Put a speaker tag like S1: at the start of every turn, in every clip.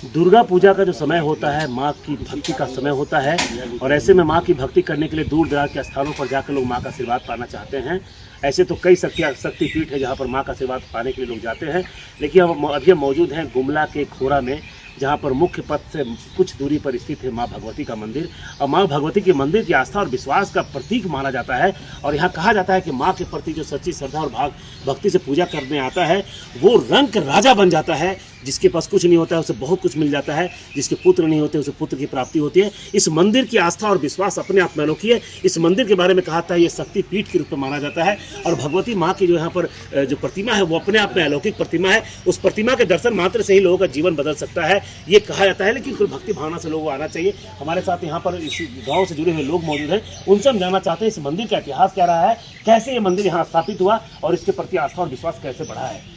S1: दुर्गा पूजा का जो समय होता है माँ की भक्ति का समय होता है और ऐसे में माँ की भक्ति करने के लिए दूर दराज के स्थानों पर जाकर लोग माँ का आशीर्वाद पाना चाहते हैं। ऐसे तो कई शक्ति पीठ है जहाँ पर माँ का आशीर्वाद पाने के लिए लोग जाते हैं, लेकिन अभी हम मौजूद हैं गुमला के खोरा में, जहाँ पर मुख्य पथ से कुछ दूरी पर स्थित है माँ भगवती का मंदिर। और माँ भगवती के मंदिर की आस्था और विश्वास का प्रतीक माना जाता है और यहाँ कहा जाता है कि माँ के प्रति जो सच्ची श्रद्धा और भक्ति से पूजा करने आता है वो रंग राजा बन जाता है। जिसके पास कुछ नहीं होता है उसे बहुत कुछ मिल जाता है, जिसके पुत्र नहीं होते उसे पुत्र की प्राप्ति होती है। इस मंदिर की आस्था और विश्वास अपने आप में अनोखी है। इस मंदिर के बारे में कहा था ये शक्ति पीठ के रूप में माना जाता है और भगवती माँ की जो यहाँ पर जो प्रतिमा है वो अपने आप में अलौकिक प्रतिमा है। उस प्रतिमा के दर्शन मात्र से ही लोगों का जीवन बदल सकता है ये कहा जाता है, लेकिन कुल भक्ति भावना से लोगों को आना चाहिए। हमारे साथ यहाँ पर इस गाँव से जुड़े हुए लोग मौजूद हैं, उनसे हम जानना चाहते हैं इस मंदिर का इतिहास क्या रहा है, कैसे ये मंदिर यहाँ स्थापित हुआ और इसके प्रति आस्था और विश्वास कैसे बढ़ा है।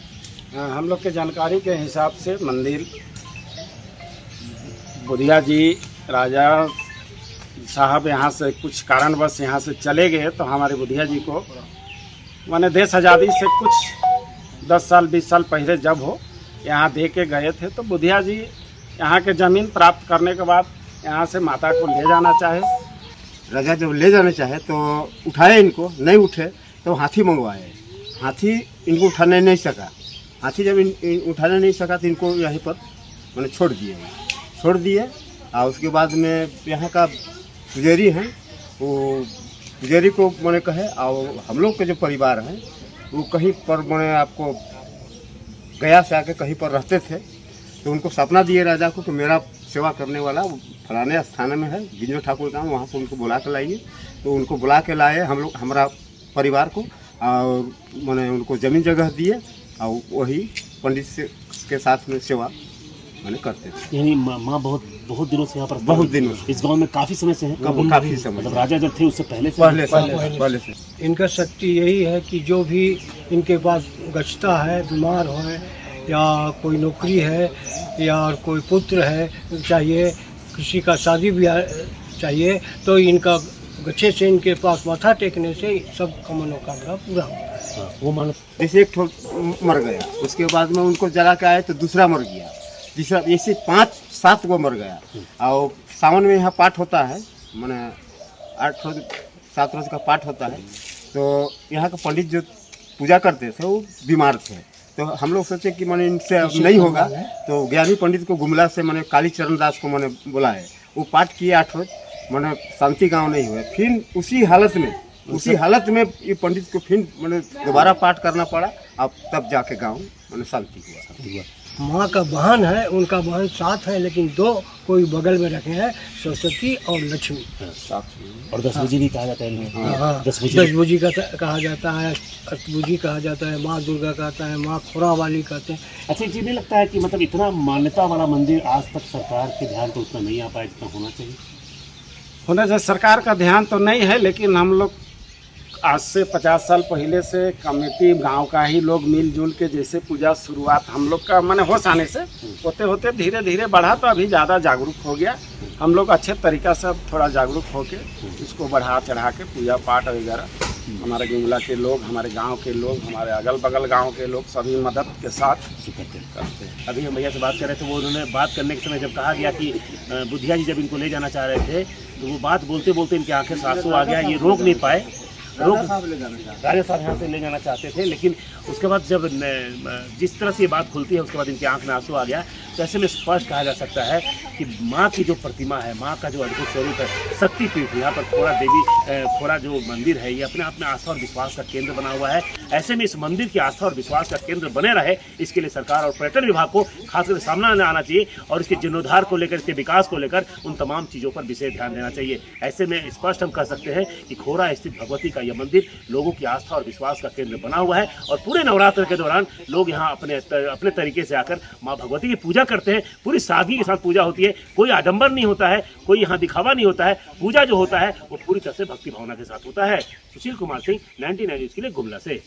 S2: हम लोग के जानकारी के हिसाब से मंदिर बुधिया जी राजा साहब यहाँ से कुछ कारणवश यहाँ से चले गए, तो हमारे बुधिया जी को माने देश आज़ादी से कुछ 10 साल 20 साल पहले जब हो यहाँ दे के गए थे, तो बुधिया जी यहाँ के ज़मीन प्राप्त करने के बाद यहाँ से माता को ले जाना चाहे।
S3: राजा जब ले जाना चाहे तो उठाए, इनको नहीं उठे तो हाथी मंगवाए। हाथी इनको उठाने नहीं सका, हाथी जब उठाने नहीं सका तो इनको यहीं पर मैंने छोड़ दिए। और उसके बाद में यहाँ का पुजारी हैं, वो पुजारी को मैंने कहे और हम लोग के जो परिवार हैं वो कहीं पर मैंने आपको गया से आके कहीं पर रहते थे, तो उनको सपना दिए राजा को कि मेरा सेवा करने वाला फलाने स्थान में है गिंजो ठाकुर गाँव, वहाँ से उनको बुला के लाइए। तो उनको बुला के लाए हम लोग, हमारा परिवार को, और मैंने उनको ज़मीन जगह दिए और वही पंडित के साथ में सेवा मैंने करते थे।
S1: यानी माँ बहुत दिनों से यहाँ पर,
S3: बहुत दिनों से
S1: इस गांव में काफ़ी समय से है।
S3: काफ़ी समय,
S1: मतलब राजा जब थे उससे पहले से।
S4: इनका शक्ति यही है कि जो भी इनके पास गछता है, बीमार हो या कोई नौकरी है या कोई पुत्र है चाहिए, किसी का शादी ब्याह चाहिए, तो इनका गच्छे से इनके पास माथा टेकने से सब का मनोकामना पूरा होता है।
S1: वो मान
S3: जैसे एक मर गया, उसके बाद में उनको जला के आए तो दूसरा मर गया, तीसरा, ऐसे 5-7 को मर गया। और सावन में यहाँ पाठ होता है, मैंने 8-7 रोज का पाठ होता है। तो यहाँ का पंडित जो पूजा करते थे वो बीमार थे, तो हम लोग सोचे कि मैंने इनसे नहीं होगा, तो ज्ञानी पंडित को गुमला से मैंने काली चरण दास को मैंने बुलाए। वो पाठ किए 8 रोज, मैंने शांति गाँव नहीं हुए। फिर उसी हालत में ये पंडित को फिर मैंने दोबारा पाठ करना पड़ा, अब तब जाके गाँव मैंने शांति हुआ।
S4: माँ का वाहन है, उनका वाहन 7 है, लेकिन 2 कोई बगल में रखे हैं, सरस्वती और लक्ष्मी।
S1: और 10 भुजी भी कहा जाता है।
S4: हाँ, 10 भुजी का कहा जाता है, अष्टभुजी कहा जाता है, माँ दुर्गा कहता है, माँ खोरा वाली कहते हैं।
S1: अच्छा, एक चीज़ नहीं लगता है कि मतलब इतना मान्यता वाला मंदिर आज तक सरकार के ध्यान तो उतना नहीं आ पाया जितना होना चाहिए?
S2: होना चाहिए, सरकार का ध्यान तो नहीं है, लेकिन हम लोग आज से 50 साल पहले से कमेटी गांव का ही लोग मिलजुल के जैसे पूजा शुरुआत हम लोग का मैंने होश आने से होते होते धीरे धीरे बढ़ा, तो अभी ज़्यादा जागरूक हो गया। हम लोग अच्छे तरीक़ा से थोड़ा जागरूक होके इसको बढ़ा चढ़ा के पूजा पाठ वगैरह हमारे गुमला के लोग, हमारे गांव के लोग, हमारे अगल बगल गांव के लोग सभी मदद के साथ करते हैं।
S1: अभी हम भैया से बात कर रहे थे, वो उन्होंने बात करने के समय जब कहा गया कि बुधिया जी जब इनको ले जाना चाह रहे थे, तो वो बात बोलते बोलते इनकी आंखें से आंसू आ गया, ये रोक नहीं पाए। राजा साहब यहाँ से ले जाना चाहते थे, लेकिन उसके बाद जब जिस तरह से ये बात खुलती है उसके बाद इनकी आंख में आंसू आ गया। तो ऐसे में स्पष्ट कहा जा सकता है कि माँ की जो प्रतिमा है, माँ का जो अद्भुत स्वरूप है, शक्तिपीठ, यहाँ पर खोरा जो मंदिर है ये अपने आप में आस्था और विश्वास का केंद्र बना हुआ है। ऐसे में इस मंदिर की आस्था और विश्वास का केंद्र बने रहे, इसके लिए सरकार और पर्यटन विभाग को खासकर सामना आना चाहिए और इसके जीर्णोद्धार को लेकर, इसके विकास को लेकर उन तमाम चीज़ों पर विशेष ध्यान देना चाहिए। ऐसे में स्पष्ट हम कह सकते हैं कि खोरा स्थित भगवती का यह मंदिर लोगों की आस्था और विश्वास का केंद्र बना हुआ है और पूरे नवरात्र के दौरान लोग यहाँ अपने तरीके से आकर माँ भगवती की पूजा करते हैं। पूरी सादगी के साथ पूजा होती है, कोई आडंबर नहीं होता है, कोई यहाँ दिखावा नहीं होता है। पूजा जो होता है वो पूरी तरह से भक्ति भावना के साथ होता है। सुशील कुमार सिंह, 99 न्यूज़ के लिए गुमला से।